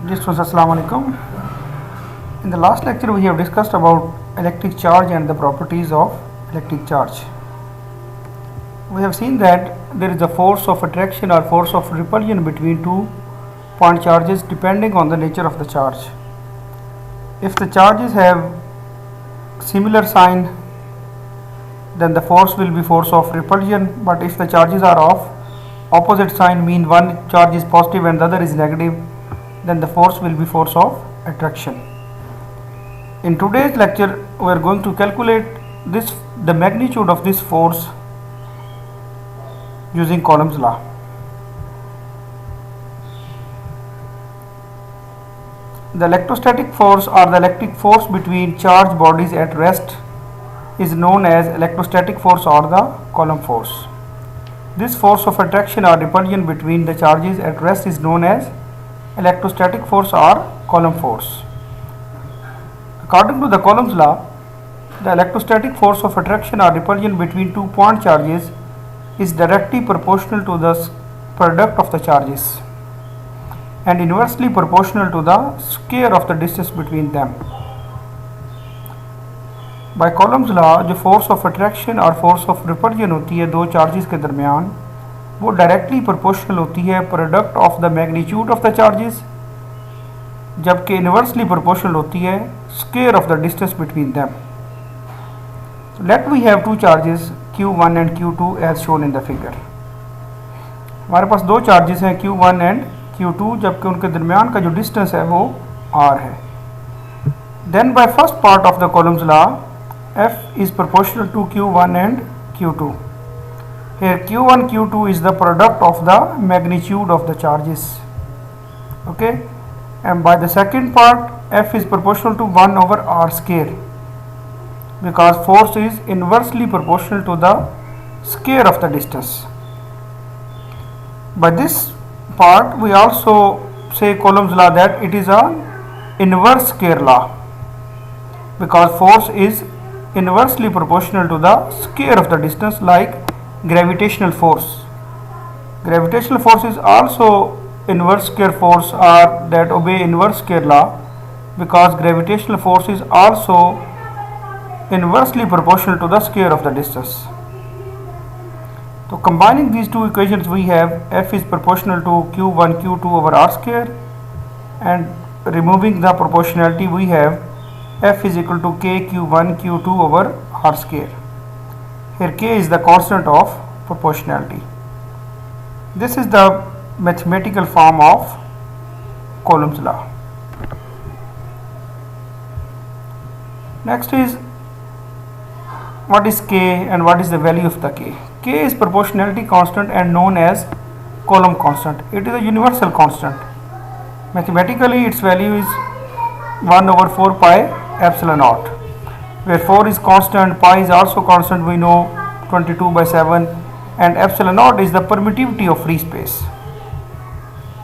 Dear students, Assalamu alaikum. In the last lecture, we have discussed about electric charge and the properties of electric charge. We have seen that there is a force of attraction or force of repulsion between two point charges depending on the nature of the charge. If the charges have similar sign, then the force will be force of repulsion, but if the charges are of opposite sign, mean one charge is positive and the other is negative, then the force will be force of attraction. In today's lecture, we are going to calculate the magnitude of this force using Coulomb's law. The electrostatic force or the electric force between charged bodies at rest is known as electrostatic force or the Coulomb force. This force of attraction or repulsion between the charges at rest is known as electrostatic force or Coulomb force. According to the Coulomb's law, the electrostatic force of attraction or repulsion between two point charges is directly proportional to the product of the charges and inversely proportional to the square of the distance between them. By Coulomb's law, जो force of attraction और force of repulsion होती है दो charges के दरमियान, वो directly proportional होती है product of the magnitude of the charges, जबकि इनवर्सली प्रोपोर्शनल होती है square of the distance between them. Let we have two charges Q1 and Q2 as shown in the figure. हमारे पास दो चार्जेस हैं Q1 and Q2, जबकि उनके दरमियान का जो डिस्टेंस है वो R है. Then by first part of the Coulomb's law, F is proportional to Q1 and Q2. Here Q1 Q2 is the product of the magnitude of the charges, okay, and by the second part F is proportional to 1 over R square because force is inversely proportional to the square of the distance. By this part we also say Coulomb's law that it is an inverse square law because force is inversely proportional to the square of the distance, like gravitational force. Gravitational force is also inverse square force or that obey inverse square law because gravitational force is also inversely proportional to the square of the distance. So combining these two equations, we have F is proportional to Q1 Q2 over R square, and removing the proportionality we have F is equal to K Q1 Q2 over R square. Here K is the constant of proportionality. This is the mathematical form of Coulomb's law. Next is what is K and what is the value of the K. K is proportionality constant and known as Coulomb constant. It is a universal constant. Mathematically its value is 1 over 4 pi epsilon naught, where 4 is constant, pi is also constant, we know 22 by 7, and epsilon naught is the permittivity of free space.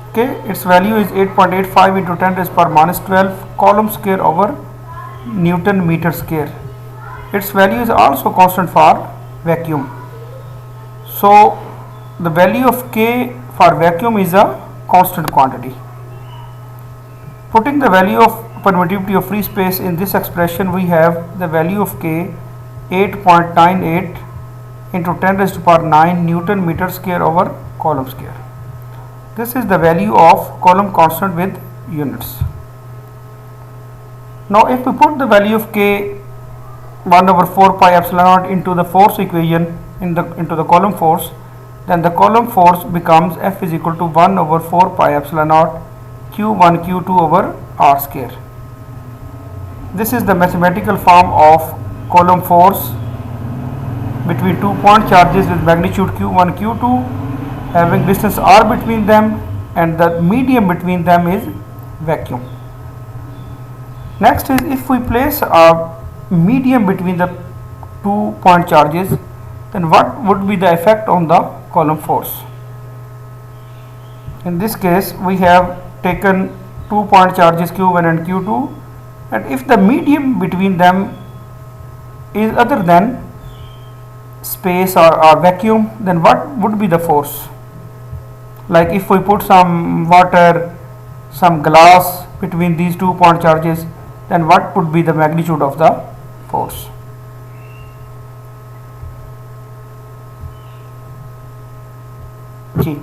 Okay, its value is 8.85 into 10 raised power minus 12 Coulomb square over Newton meter square. Its value is also constant for vacuum. So the value of K for vacuum is a constant quantity. Putting the value of permittivity of free space in this expression, we have the value of K 8.98 into 10 raised to power 9 Newton meter square over Coulomb square. This is the value of Coulomb constant with units. Now if we put the value of K 1 over 4 pi epsilon naught into the force equation into the Coulomb force, then the Coulomb force becomes F is equal to 1 over 4 pi epsilon naught Q1 Q2 over R square. This is the mathematical form of Coulomb force between two point charges with magnitude Q1 Q2 having distance R between them, and the medium between them is vacuum. Next is if we place a medium between the two point charges, then what would be the effect on the Coulomb force? In this case we have taken 2 point charges Q1 and Q2, and if the medium between them is other than space or vacuum, then what would be the force? Like if we put some water some glass between these 2 point charges, then what would be the magnitude of the force? Okay.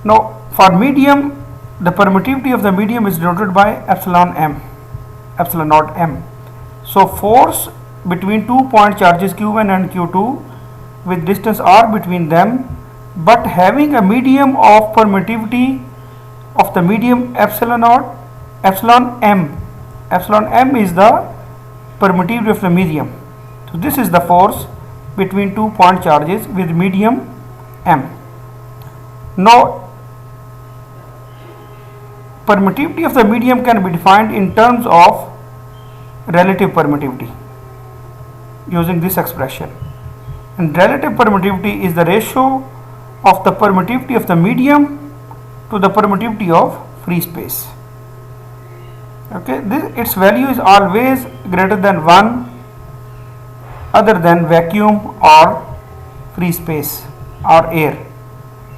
Now for medium, the permittivity of the medium is denoted by epsilon m, epsilon naught m. So force between 2 point charges q1 and q2 with distance r between them, but having a medium of permittivity of the medium epsilon naught, epsilon m. Epsilon m is the permittivity of the medium. So this is the force between 2 point charges with medium m. Now permittivity of the medium can be defined in terms of relative permittivity using this expression. And relative permittivity is the ratio of the permittivity of the medium to the permittivity of free space. Okay, its value is always greater than 1 other than vacuum or free space or air.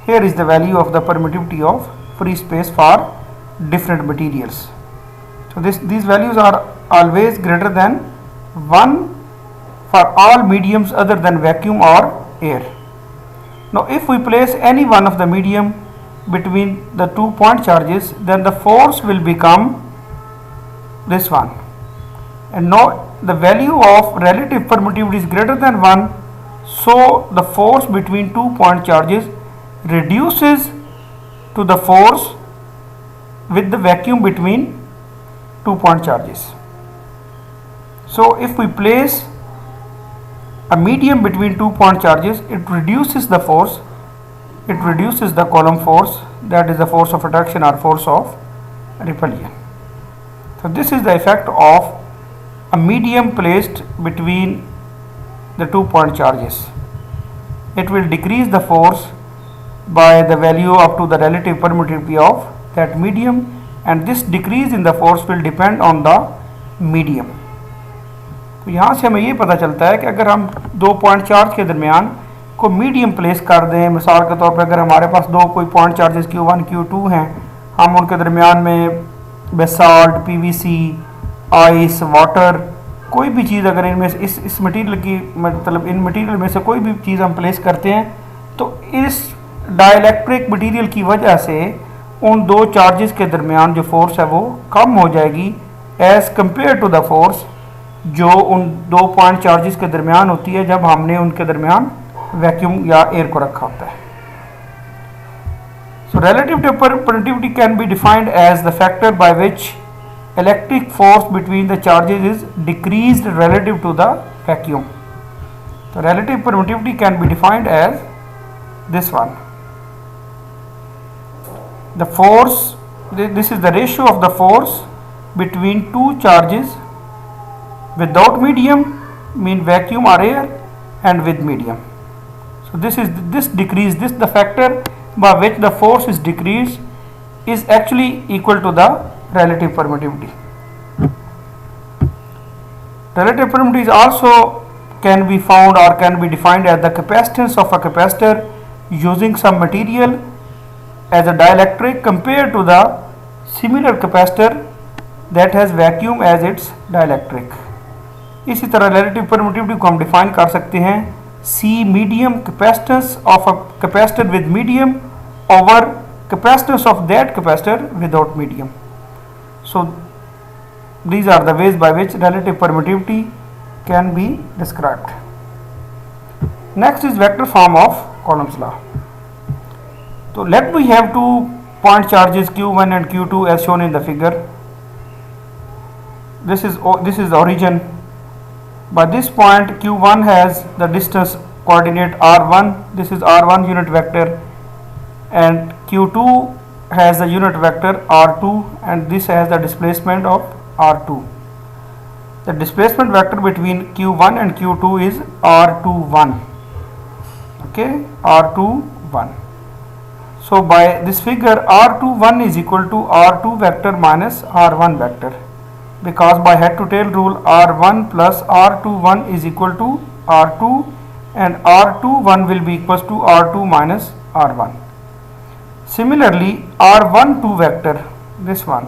Here is the value of the permittivity of free space for different materials. So these values are always greater than 1 for all mediums other than vacuum or air. Now if we place any one of the medium between the 2 point charges, then the force will become this one. And now the value of relative permittivity is greater than 1, so the force between 2 point charges reduces to the force with the vacuum between 2 point charges. So if we place a medium between 2 point charges, it reduces the force, it reduces the Coulomb force, that is the force of attraction or force of repulsion. So this is the effect of a medium placed between the 2 point charges. It will decrease the force by the value up to the relative permittivity of that medium, and this decrease in the force will depend on the medium. तो यहाँ से हमें ये पता चलता है कि अगर हम 2 point चार्ज के दरमियान को मीडियम प्लेस कर दें, मिसाल के तौर पर अगर हमारे पास दो कोई पॉइंट चार्जेस Q1 Q2 हैं, हम उनके दरमियान में बेसाल्ट, PVC, आइस, वाटर, कोई भी चीज़ अगर इनमें इस मटेरियल की मतलब इन मटेरियल में से कोई भी चीज़ हम प्लेस करते हैं, तो इस डाइलेक्ट्रिक मटेरियल की वजह से उन दो चार्जेस के दरमियान जो फोर्स है वो कम हो जाएगी as compare to the force जो उन 2 point चार्जेस के दरमियान होती है जब हमने उनके दरमियान वैक्यूम या एयर को रखा होता है. So relative permittivity can be defined as the factor by which electric force between the charges is decreased relative to the vacuum. So relative permittivity can be defined as this one. The force, this is the ratio of the force between two charges without medium, mean vacuum or air, and with medium. So this decrease, this the factor by which the force is decreased is actually equal to the relative permittivity. Relative permittivity is also can be found or can be defined as the capacitance of a capacitor using some material as a dielectric compared to the similar capacitor that has vacuum as its dielectric. इसी तरह relative permittivity को हम define कर सकते हैं C medium capacitance of a capacitor with medium over capacitance of that capacitor without medium. So these are the ways by which relative permittivity can be described. Next is vector form of Coulomb's law. So let me have 2 point charges Q1 and Q2 as shown in the figure. This is the origin. By this point Q1 has the distance coordinate R1, this is R1 unit vector, and Q2 has the unit vector R2, and this has the displacement of R2. The displacement vector between Q1 and Q2 is R21. Okay, R21. So by this figure R21 is equal to R2 vector minus R1 vector, because by head to tail rule R1 plus R21 is equal to R2, and R21 will be equals to R2 minus R1. Similarly R12 vector, this one.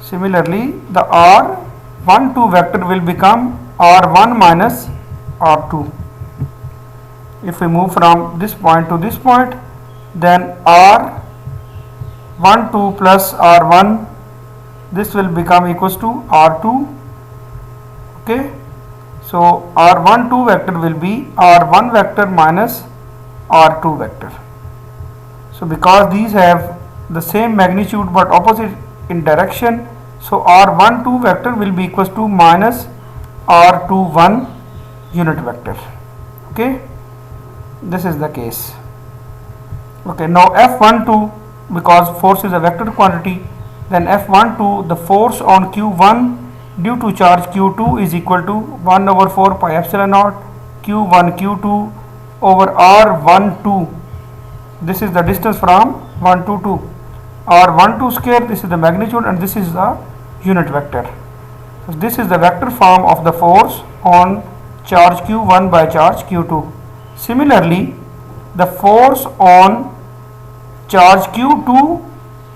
Similarly, the r12 vector will become r1 minus r2. If we move from this point to this point, then r12 plus r1, this will become equals to r2. Okay, so r12 vector will be r1 vector minus r2 vector. So because these have the same magnitude but opposite in direction, so r12 vector will be equals to minus r21 unit vector. Okay, this is the case. Okay, now F12, because force is a vector quantity, then F12, the force on Q1 due to charge Q2 is equal to 1 over 4 pi epsilon naught Q1 Q2 over R12. This is the distance from 1 to 2. R12 square, this is the magnitude and this is the unit vector. So this is the vector form of the force on charge Q1 by charge Q2. Similarly, the force on charge Q2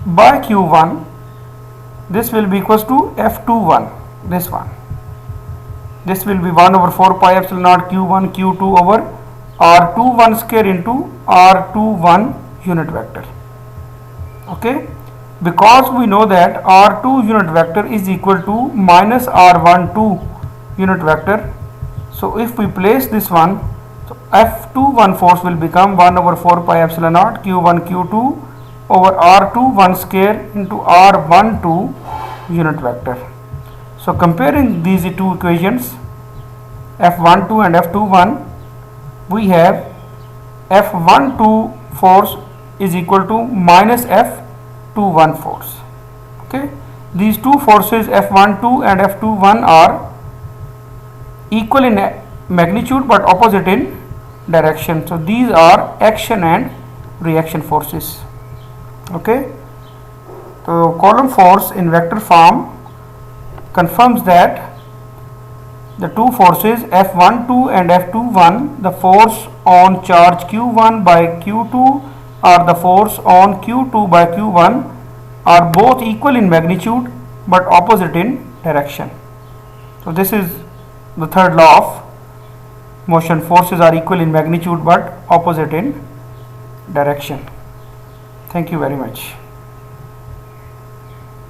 by Q1, this will be equals to F21, this one. This will be 1 over 4 pi epsilon naught Q1 Q2 over R21 square into R21 unit vector. Okay, because we know that R2 unit vector is equal to minus R12 unit vector. So if we place this one, so F21 force will become 1 over 4 pi epsilon naught Q1 Q2 over R21 square into R12 unit vector. So comparing these two equations, F12 and F21, we have F12 force is equal to minus F21 force. Okay, these two forces F12 and F21 are equal in magnitude but opposite in direction. So these are action and reaction forces. Okay, so Coulomb force in vector form confirms that the two forces F12 and F21, the force on charge Q1 by Q2 or the force on Q2 by Q1 are both equal in magnitude but opposite in direction. So this is the third law of motion. Forces are equal in magnitude but opposite in direction. Thank you very much.